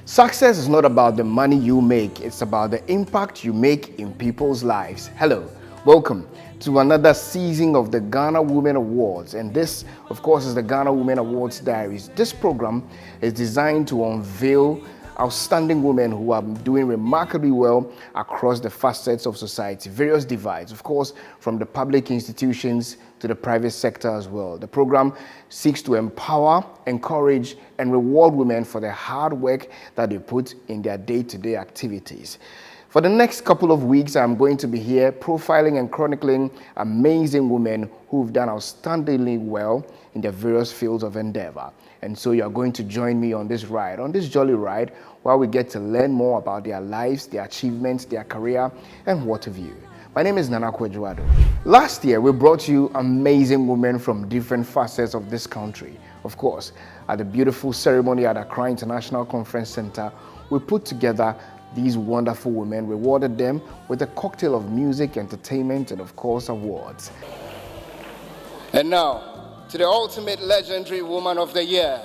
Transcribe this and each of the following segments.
Success is not about the money you make, it's about the impact you make in people's lives. Hello, welcome to another season of the Ghana Women Awards, and this, of course, is the Ghana Women Awards Diaries. This program is designed to unveil outstanding women who are doing remarkably well across the facets of society, various divides, of course, from the public institutions to the private sector as well. The program seeks to empower, encourage, and reward women for the hard work that they put in their day-to-day activities. For the next couple of weeks, I'm going to be here profiling and chronicling amazing women who've done outstandingly well in their various fields of endeavor. And so you're going to join me on this ride, on this jolly ride, where we get to learn more about their lives, their achievements, their career, and what have you. My name is Tema Collection. Last year, we brought you amazing women from different facets of this country. Of course, at the beautiful ceremony at Accra International Conference Center, we put together these wonderful women, rewarded them with a cocktail of music, entertainment, and of course, awards. And now, to the ultimate legendary woman of the year,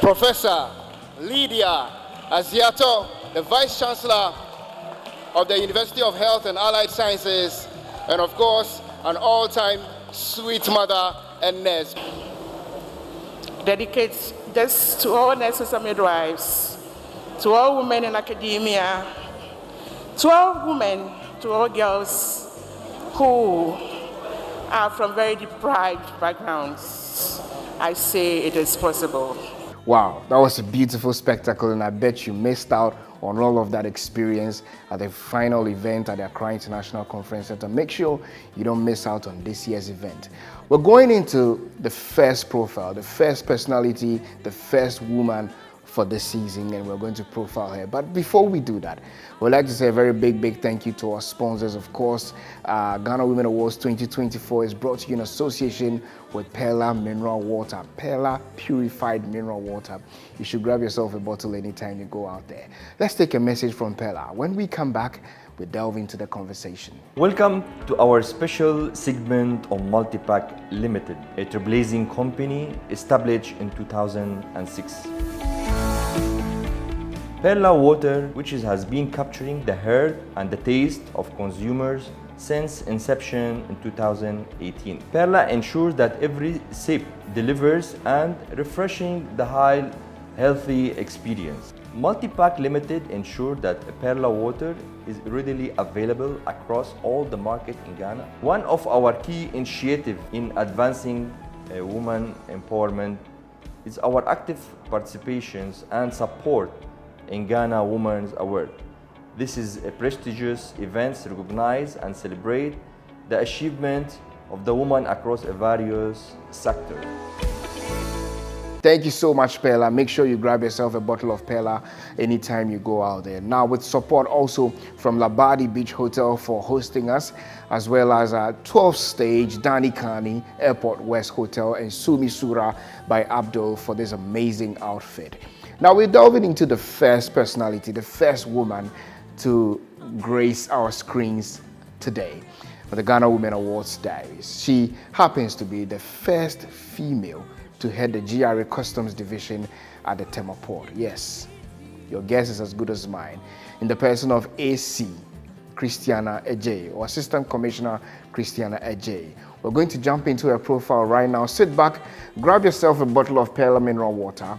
Professor Lydia Aziato, the Vice Chancellor of the University of Health and Allied Sciences, and of course, an all-time sweet mother and nurse. Dedicates this to all nurses and midwives, to all women in academia, to all women, to all girls who are from very deprived backgrounds. I say it is possible. Wow, that was a beautiful spectacle, and I bet you missed out on all of that experience at the final event at the Accra International Conference Center. Make sure you don't miss out on this year's event. We're going into the first profile, the first personality, the first woman for this season, and we're going to profile her. But before we do that, we'd like to say a very big thank you to our sponsors. Of course, Ghana Women Awards 2024 is brought to you in association with Perla Mineral Water, Perla Purified Mineral Water. You should grab yourself a bottle anytime you go out there. Let's take a message from Perla. When we come back, we delve into the conversation. Welcome to our special segment on Multipack Limited, a trailblazing company established in 2006. Perla Water, which has been capturing the heart and the taste of consumers since inception in 2018. Perla ensures that every sip delivers and refreshing the high, healthy experience. Multipack Limited ensures that Perla Water is readily available across all the market in Ghana. One of our key initiatives in advancing women empowerment is our active participations and support in Ghana Women's Award. This is a prestigious event to recognize and celebrate the achievement of the women across various sectors. Thank you so much, Perla. Make sure you grab yourself a bottle of Perla anytime you go out there. Now, with support also from Labadi Beach Hotel for hosting us, as well as 12th Stage, Dani Kani, Airport West Hotel, and Sumi Sura by Abdul for this amazing outfit. Now, we're delving into the first personality, the first woman to grace our screens today for the Ghana Women Awards Diaries. She happens to be the first female to head the GWA Customs Division at the Tema Port. Yes, your guess is as good as mine. In the person of AC Christiana Adjei, or Assistant Commissioner Christiana Adjei. We're going to jump into her profile right now. Sit back, grab yourself a bottle of Perla Mineral Water,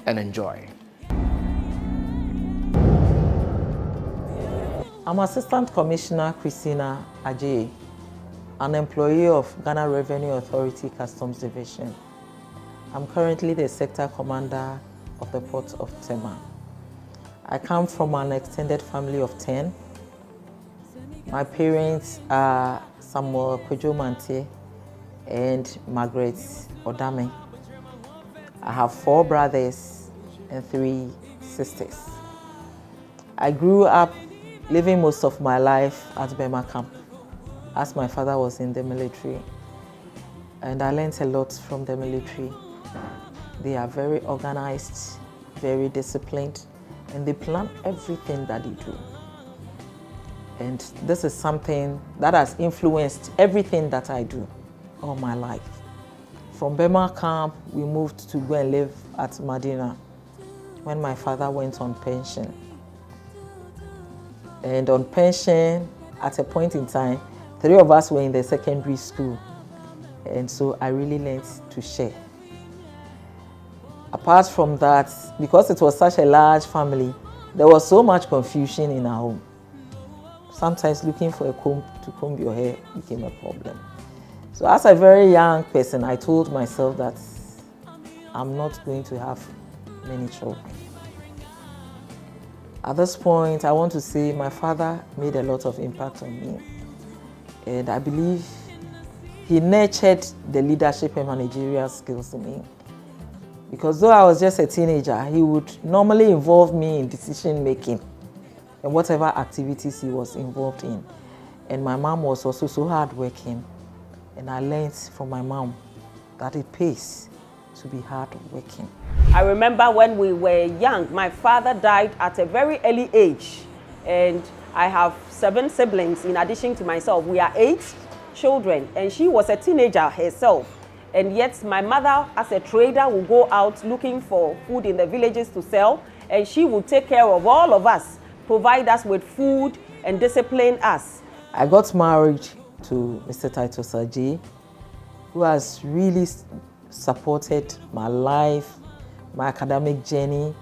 and enjoy. I'm Assistant Commissioner Christiana Adjei, an employee of Ghana Revenue Authority Customs Division. I'm currently the Sector Commander of the Port of Tema. I come from an extended family of 10. My parents are Samuel Kojo Mante and Margaret Odame. I have 4 brothers and 3 sisters. I grew up living most of my life at Bema Camp, as my father was in the military. And I learned a lot from the military. They are very organized, very disciplined, and they plan everything that they do. And this is something that has influenced everything that I do all my life. From Bema Camp, we moved to go and live at Medina. when my father went on pension. And on pension, at a point in time, 3 of us were in the secondary school. And so I really learned to share. Apart from that, because it was such a large family, there was so much confusion in our home. Sometimes looking for a comb to comb your hair became a problem. So as a very young person, I told myself that I'm not going to have many children. At this point, I want to say my father made a lot of impact on me. And I believe he nurtured the leadership and managerial skills in me. Because though I was just a teenager, he would normally involve me in decision making and whatever activities he was involved in. And my mom was also so hardworking. And I learned from my mom that it pays to be hardworking. I remember when we were young, my father died at a very early age. And I have 7 siblings in addition to myself. We are 8 children, and she was a teenager herself. And yet my mother, as a trader, will go out looking for food in the villages to sell, and she will take care of all of us, provide us with food and discipline us. I got married to Mr. Titus Adjei, who has really supported my life, my academic journey,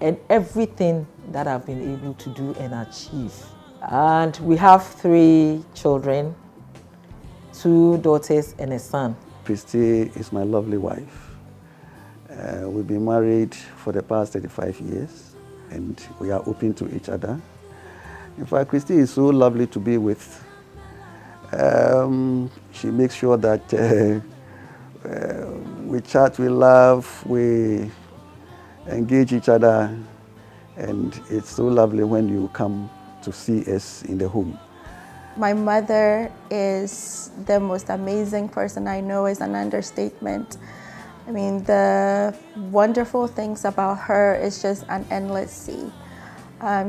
and everything that I've been able to do and achieve. And we have 3 children, 2 daughters and a son. Christy is my lovely wife. We've been married for the past 35 years, and we are open to each other. In fact, Christy is so lovely to be with. She makes sure that we chat, we laugh, we engage each other, and it's so lovely when you come to see us in the home. My mother is the most amazing person I know, is an understatement. I mean, the wonderful things about her is just an endless sea.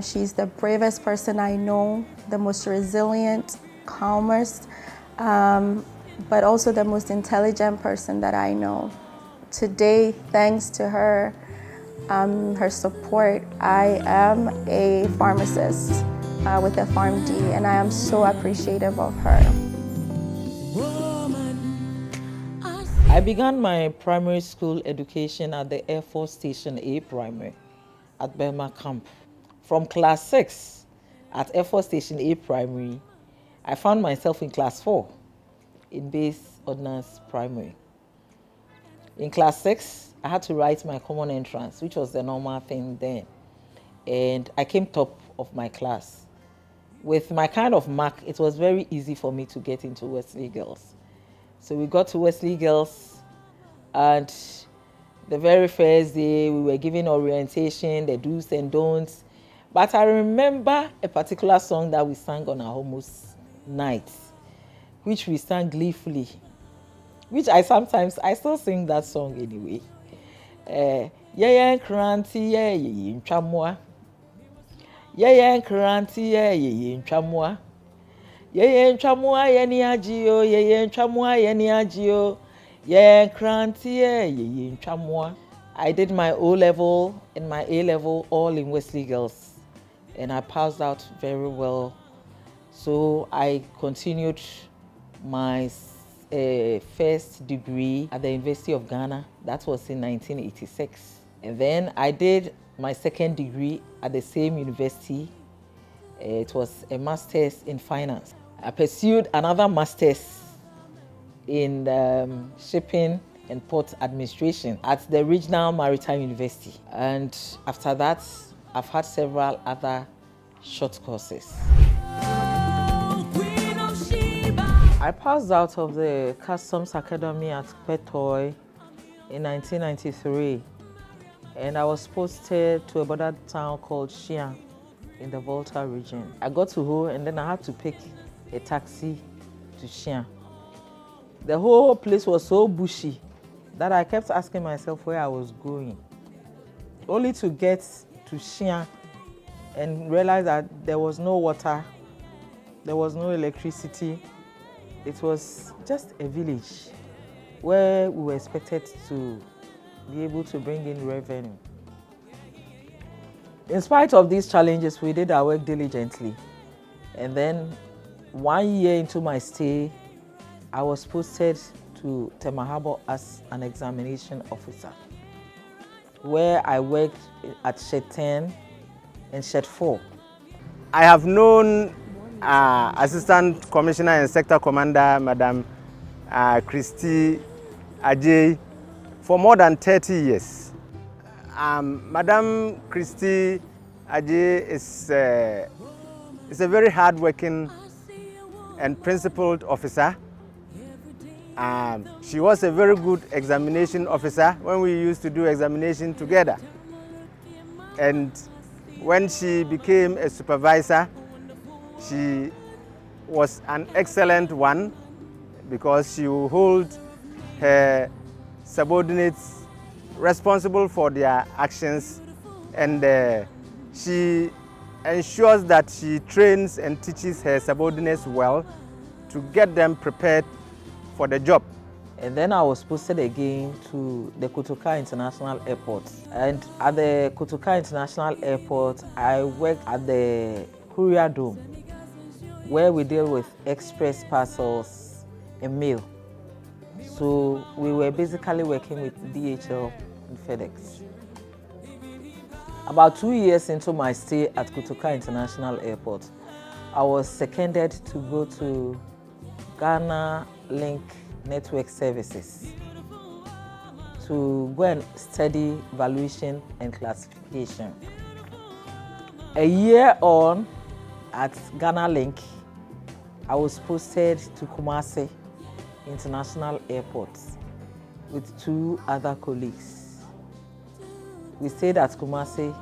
She's the bravest person I know, the most resilient, calmest, but also the most intelligent person that I know. Today, thanks to her, her support, I am a pharmacist with a PharmD, and I am so appreciative of her. I began my primary school education at the Air Force Station A Primary at Burma Camp. From class 6 at Air Force Station A Primary, I found myself in class 4 in Base Ordnance Primary. In class 6, I had to write my common entrance, which was the normal thing then. And I came top of my class. With my kind of mark, it was very easy for me to get into Wesley Girls. So we got to Wesley Girls, and the very first day we were given orientation, the do's and don'ts. But I remember a particular song that we sang on our almost nights, which we sang gleefully, which I still sing that song anyway. Yeah, kranti, yeah, chamwa. Yeah, kranti, yeah, chamwa. Yeah, chamwa, yeni ajio, yeah, chamwa, yeni ajio. Yeah, kranti, yeah, chamwa. I did my O-level and my A-level all in Wesley Girls, and I passed out very well. So I continued my first degree at the University of Ghana. That was in 1986. And then I did my second degree at the same university. It was a master's in finance. I pursued another master's in shipping and port administration at the Regional Maritime University. And after that, I've had several other short courses. I passed out of the Customs Academy at Petoy in 1993, and I was posted to a border town called Shia in the Volta region. I got to Ho, and then I had to pick a taxi to Shia. The whole place was so bushy that I kept asking myself where I was going, only to get to Shia and realize that there was no water, there was no electricity. It was just a village where we were expected to be able to bring in revenue. In spite of these challenges, we did our work diligently. And then 1 year into my stay, I was posted to Tema Harbour as an examination officer, where I worked at Shed 10 and Shed 4. I have known Assistant Commissioner and Sector Commander, Madam Christiana Adjei, for more than 30 years. Madam Christiana Adjei is a very hard-working and principled officer. She was a very good examination officer when we used to do examination together. And when she became a supervisor, she was an excellent one because she will hold her subordinates responsible for their actions, and she ensures that she trains and teaches her subordinates well to get them prepared for the job. And then I was posted again to the Kotoka International Airport. And at the Kotoka International Airport, I worked at the Courier Dome, where we deal with express parcels and mail. So we were basically working with DHL and FedEx. About 2 years into my stay at Kotoka International Airport, I was seconded to go to Ghana Link Network Services to go and study valuation and classification. A year on at Ghana Link, I was posted to Kumasi International Airport with 2 other colleagues. We stayed at Kumasi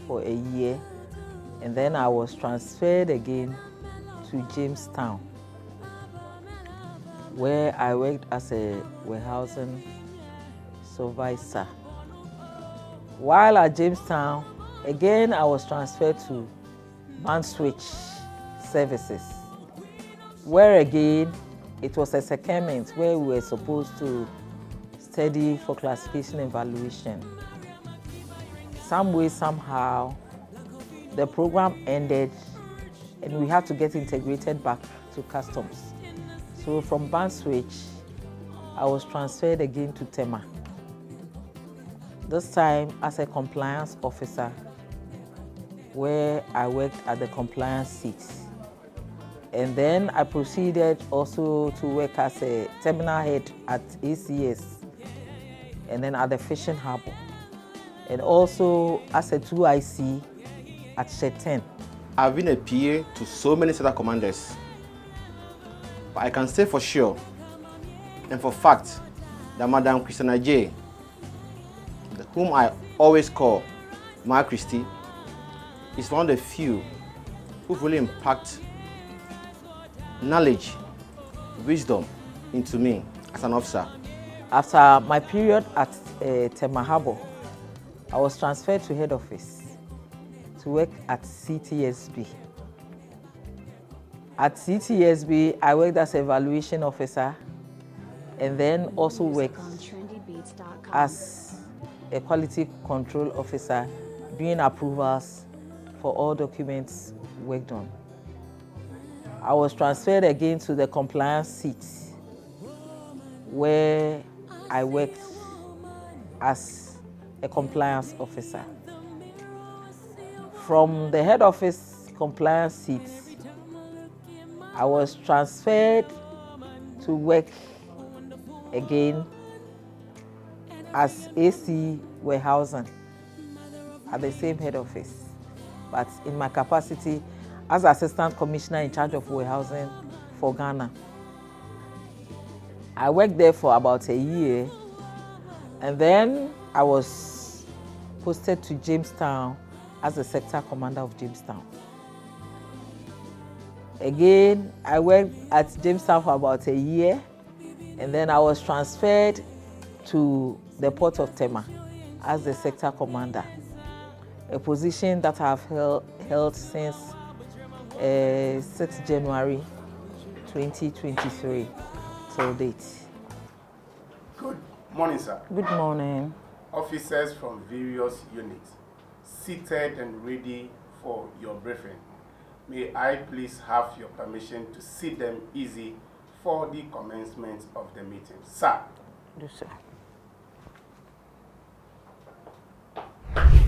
for a year, and then I was transferred again to Jamestown, where I worked as a warehousing supervisor. While at Jamestown, again I was transferred to band switch services, where again it was a secondment where we were supposed to study for classification and valuation. Some way, somehow, the program ended and we had to get integrated back to customs. So from band switch, I was transferred again to Tema, this time as a compliance officer, where I worked at the compliance seat. And then I proceeded also to work as a terminal head at ACS, and then at the fishing harbor, and also as a 2IC at Shed 10. I've been a PA to so many sector commanders, but I can say for sure and for fact that Madam Christiana Adjei, whom I always call Ma Christie, is one of the few who really impact knowledge, wisdom into me as an officer. After my period at Tema Harbour, I was transferred to head office to work at CTSB. At CTSB, I worked as a valuation officer and then also worked as a quality control officer, doing approvals for all documents worked on. I was transferred again to the compliance seat, where I worked as a compliance officer. From the head office compliance seat, I was transferred to work again as AC warehousing at the same head office, but in my capacity as Assistant Commissioner in charge of warehousing for Ghana. I worked there for about a year, and then I was posted to Jamestown as the sector commander of Jamestown. Again, I worked at Jamestown for about a year, and then I was transferred to the port of Tema as the sector commander, a position that I've held since 6 January 2023 till date. Good morning, sir. Good morning. Officers from various units seated and ready for your briefing. May I please have your permission to sit them easy for the commencement of the meeting. Sir. Yes, sir.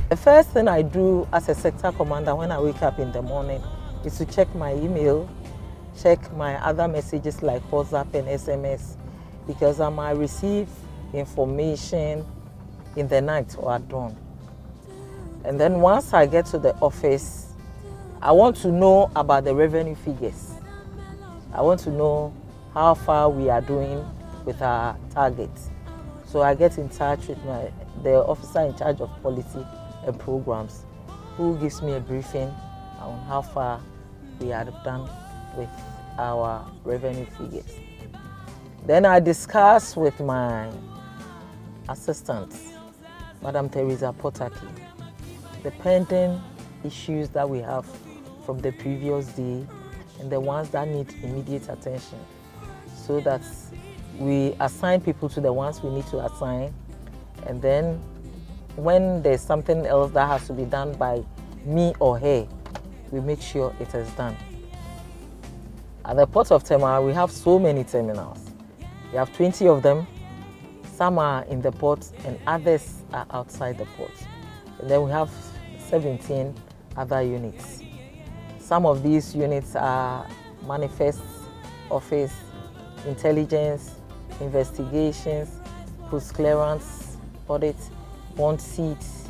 The first thing I do as a sector commander when I wake up in the morning is to check my email, check my other messages like WhatsApp and SMS, because I might receive information in the night or at dawn. And then once I get to the office, I want to know about the revenue figures. I want to know how far we are doing with our targets. So I get in touch with the officer in charge of policy and programs, who gives me a briefing on how far we have done with our revenue figures. Then I discuss with my assistant, Madam Teresa Potaki, the pending issues that we have from the previous day and the ones that need immediate attention, so that we assign people to the ones we need to assign, and then when there's something else that has to be done by me or her, we make sure it is done. At the Port of Tema, we have so many terminals. We have 20 of them. Some are in the port and others are outside the port. And then we have 17 other units. Some of these units are manifest, office, intelligence, investigations, post-clearance, audit, bond seats,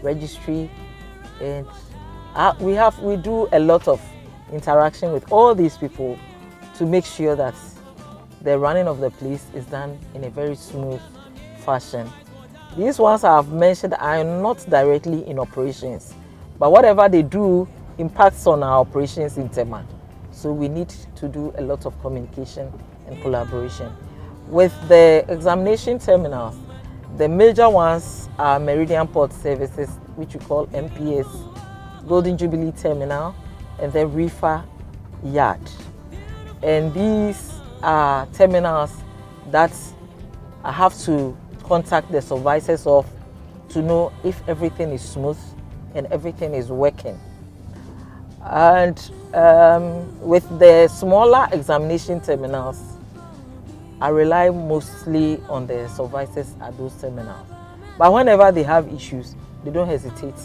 registry, and we do a lot of interaction with all these people to make sure that the running of the place is done in a very smooth fashion. These ones I have mentioned are not directly in operations, but whatever they do impacts on our operations in Tema. So we need to do a lot of communication and collaboration. With the examination terminals, the major ones are Meridian Port Services, which we call MPS, Golden Jubilee Terminal, and the Reefer Yard. And these are terminals that I have to contact the supervisors of to know if everything is smooth and everything is working. And with the smaller examination terminals, I rely mostly on the supervisors at those terminals. But whenever they have issues, they don't hesitate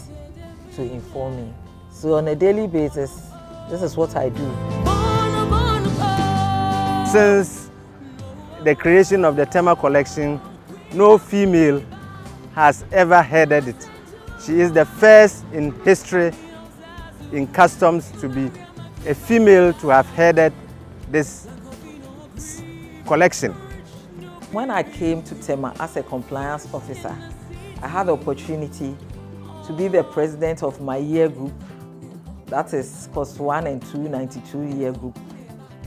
to inform me. So on a daily basis, this is what I do. Since the creation of the Tema Collection, no female has ever headed it. She is the first in history in customs to be a female to have headed this collection. When I came to Tema as a compliance officer, I had the opportunity to be the president of my year group, that is course 1 and 2, 92 year group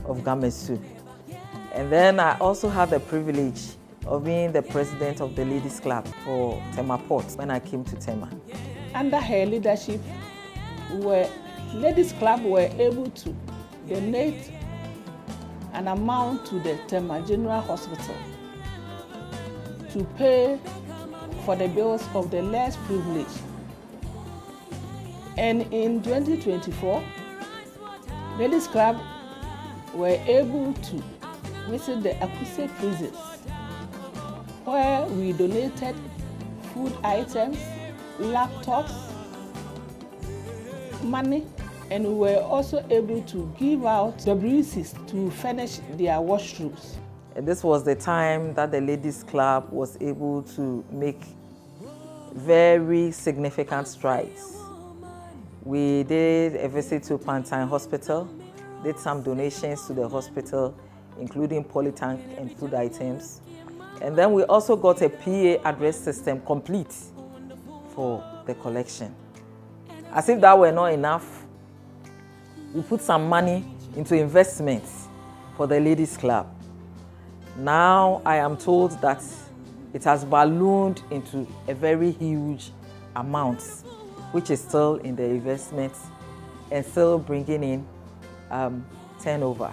of Gamesu. And then I also had the privilege of being the president of the Ladies Club for Tema Port when I came to Tema. Under her leadership, Ladies Club were able to donate an amount to the Tema General Hospital to pay for the bills of the less privileged. And in 2024, Ladies Club were able to visit the Akuse prisons, where we donated food items, laptops, money, and we were also able to give out WCs to furnish their washrooms. And this was the time that the Ladies Club was able to make very significant strides. We did a visit to Pantine Hospital, did some donations to the hospital, including polytank and food items. And then we also got a PA address system complete for the collection. As if that were not enough, we put some money into investments for the Ladies Club. Now I am told that it has ballooned into a very huge amount, which is still in the investments and still bringing in turnover.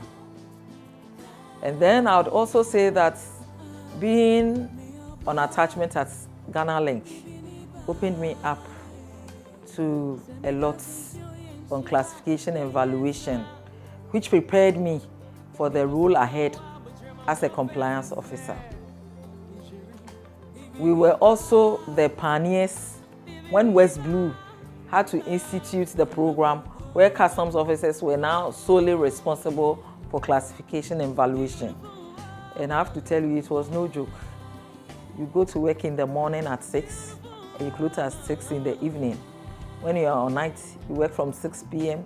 And then I would also say that being on attachment at Ghana Link opened me up to a lot on classification and evaluation, which prepared me for the role ahead as a compliance officer. We were also the pioneers when West Blue had to institute the program where customs officers were now solely responsible for classification and evaluation. And I have to tell you, it was no joke. You go to work in the morning at 6, and you close at 6 in the evening. When you are on night, you work from 6 p.m.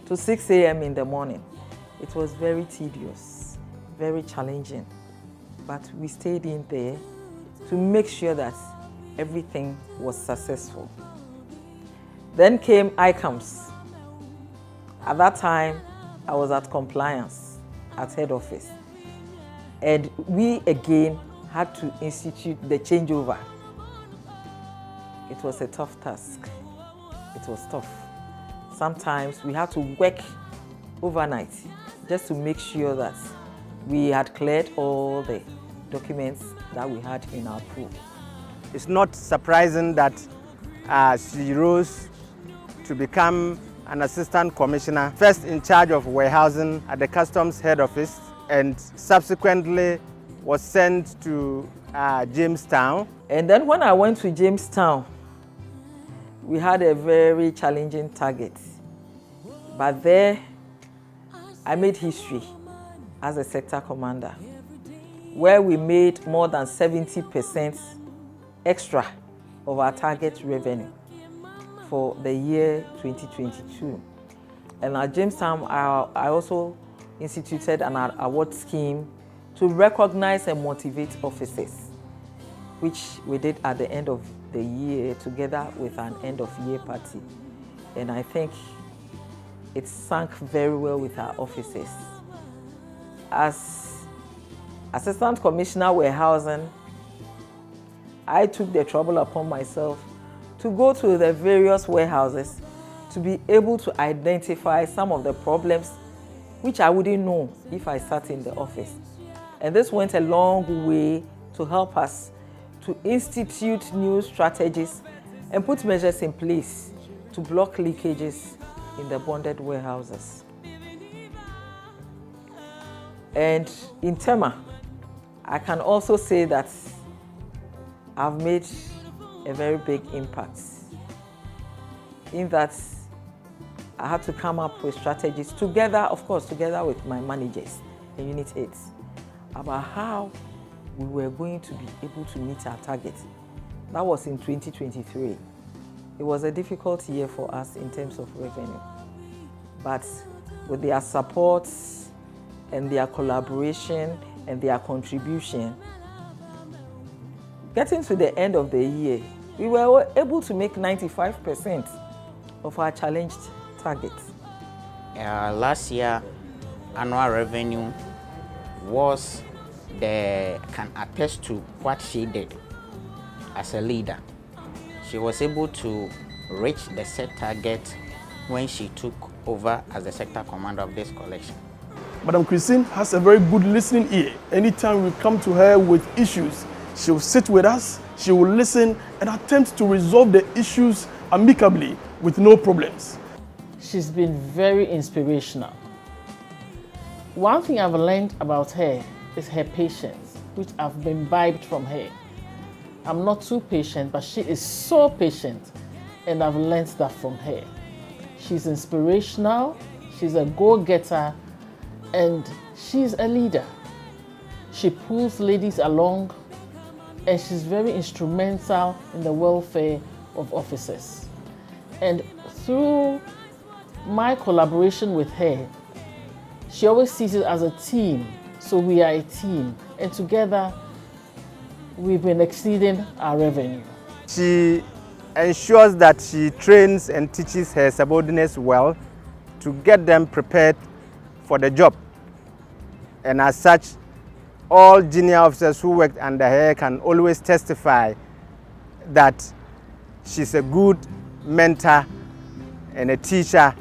to 6 a.m. in the morning. It was very tedious, very challenging, but we stayed in there to make sure that everything was successful. Then came ICAMS. At that time, I was at compliance at head office. And we again had to institute the changeover. It was a tough task. It was tough. Sometimes we had to work overnight just to make sure that we had cleared all the documents that we had in our pool. It's not surprising that she rose to become an assistant commissioner, first in charge of warehousing at the customs head office, and subsequently was sent to Jamestown. And then when I went to Jamestown, we had a very challenging target. But there, I made history as a sector commander, where we made more than 70% extra of our target revenue for the year 2022. And at Jamestown, I also instituted an award scheme to recognize and motivate officers, which we did at the end of the year together with an end of year party. And I think it sank very well with our officers. As Assistant Commissioner Warehousing, I took the trouble upon myself to go to the various warehouses to be able to identify some of the problems which I wouldn't know if I sat in the office. And this went a long way to help us to institute new strategies and put measures in place to block leakages in the bonded warehouses. And in Tema, I can also say that I've made a very big impact in that I had to come up with strategies together, of course, together with my managers and unit heads about how we were going to be able to meet our target. That was in 2023. It was a difficult year for us in terms of revenue. But with their support and their collaboration and their contribution, getting to the end of the year, we were able to make 95% of our challenged targets. Last year, annual revenue can attest to what she did as a leader. She was able to reach the set target when she took over as the sector commander of this collection. Madam Christine has a very good listening ear. Anytime we come to her with issues, she will sit with us, she will listen and attempt to resolve the issues amicably with no problems. She's been very inspirational. One thing I've learned about her is her patience, which I've been imbibed from her. I'm not too patient, but she is so patient, and I've learned that from her. She's inspirational, she's a go-getter, and she's a leader. She pulls ladies along, and she's very instrumental in the welfare of officers. And through my collaboration with her, she always sees it as a team. So we are a team, and together we've been exceeding our revenue. She ensures that she trains and teaches her subordinates well to get them prepared for the job. And as such, all junior officers who worked under her can always testify that she's a good mentor and a teacher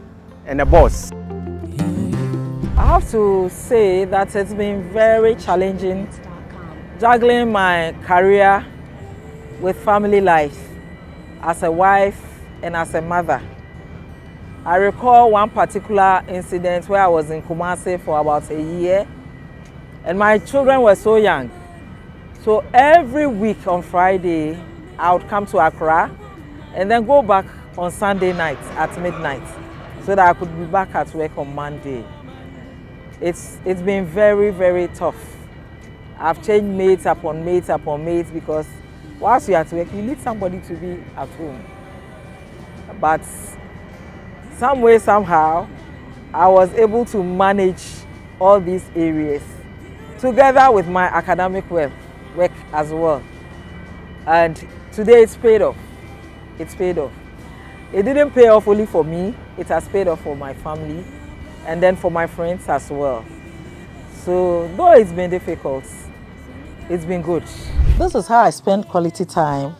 and a boss. I have to say that it's been very challenging juggling my career with family life as a wife, and as a mother. I recall one particular incident where I was in Kumasi for about a year, and my children were so young. So every week on Friday, I would come to Accra and then go back on Sunday night at midnight so that I could be back at work on Monday. It's been very, very tough. I've changed mates upon mates upon mates because whilst you're at work, you need somebody to be at home. But some way, somehow, I was able to manage all these areas together with my academic work as well. And today it's paid off. It's paid off. It didn't pay off only for me, it has paid off for my family and then for my friends as well. So though it's been difficult, it's been good. This is how I spend quality time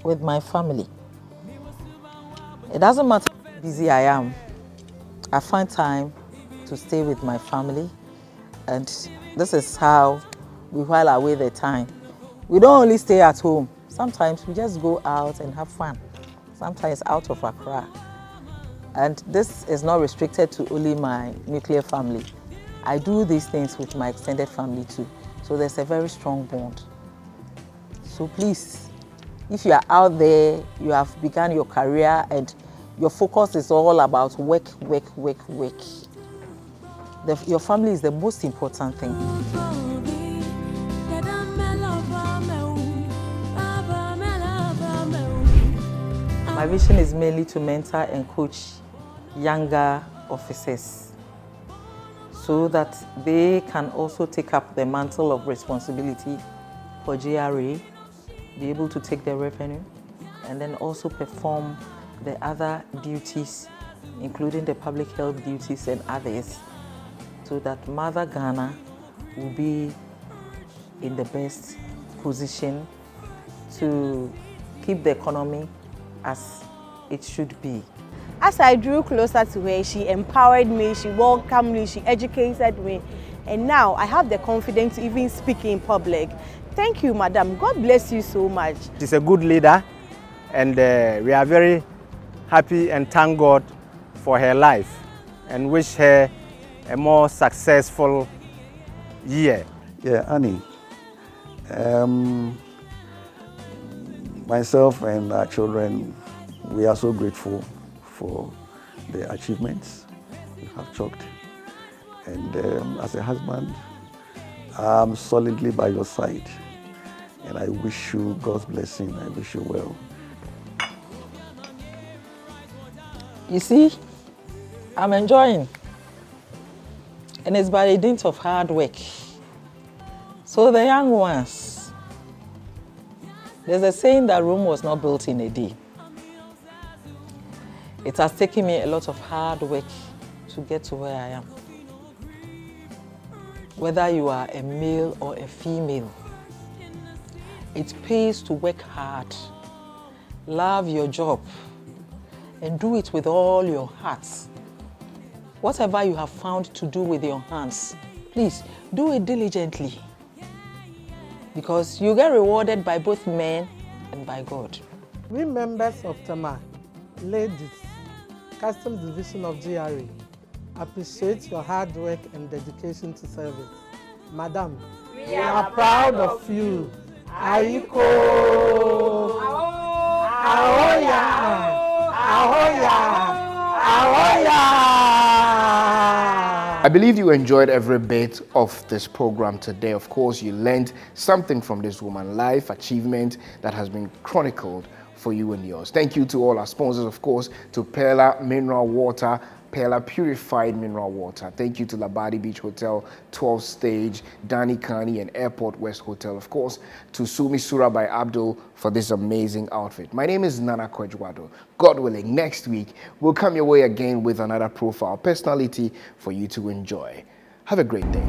with my family. It doesn't matter how busy I am, I find time to stay with my family, and this is how we while away the time. We don't only stay at home, sometimes we just go out and have fun, sometimes out of Accra. And this is not restricted to only my nuclear family. I do these things with my extended family too, so there's a very strong bond. So please, if you are out there, you have begun your career and your focus is all about work. Your family is the most important thing. My vision is mainly to mentor and coach younger officers so that they can also take up the mantle of responsibility for GRA, be able to take their revenue, and then also perform the other duties, including the public health duties and others, so that Mother Ghana will be in the best position to keep the economy as it should be. As I drew closer to her, she empowered me, she welcomed me, she educated me, and now I have the confidence to even speak in public. Thank you, Madam. God bless you so much. She's a good leader, and we are very happy and thank God for her life and wish her a more successful year. Yeah, Annie, myself and our children, we are so grateful for the achievements you have chalked. And as a husband, I'm solidly by your side. And I wish you God's blessing. I wish you well. You see, I'm enjoying. And it's by a dint of hard work. So the young ones, there's a saying that Rome was not built in a day. It has taken me a lot of hard work to get to where I am. Whether you are a male or a female, it pays to work hard, love your job, and do it with all your heart. Whatever you have found to do with your hands, please do it diligently, because you get rewarded by both men and by God. We members of Tema, ladies, Customs Division of GRA, appreciate your hard work and dedication to service. Madam, we are proud of you. Aiko! Ahoya! Ahoya! Ahoya! I believe you enjoyed every bit of this program today. Of course, you learned something from this woman's life, achievement that has been chronicled for you and yours. Thank you to all our sponsors, of course, to Perla Mineral Water, Perla Purified Mineral Water. Thank you to Labadi Beach Hotel, 12th Stage, Dani Kani and Airport West Hotel. Of course, to Sumi Sura by Abdul for this amazing outfit. My name is Nana Kwejwado. God willing, next week, we'll come your way again with another profile personality for you to enjoy. Have a great day.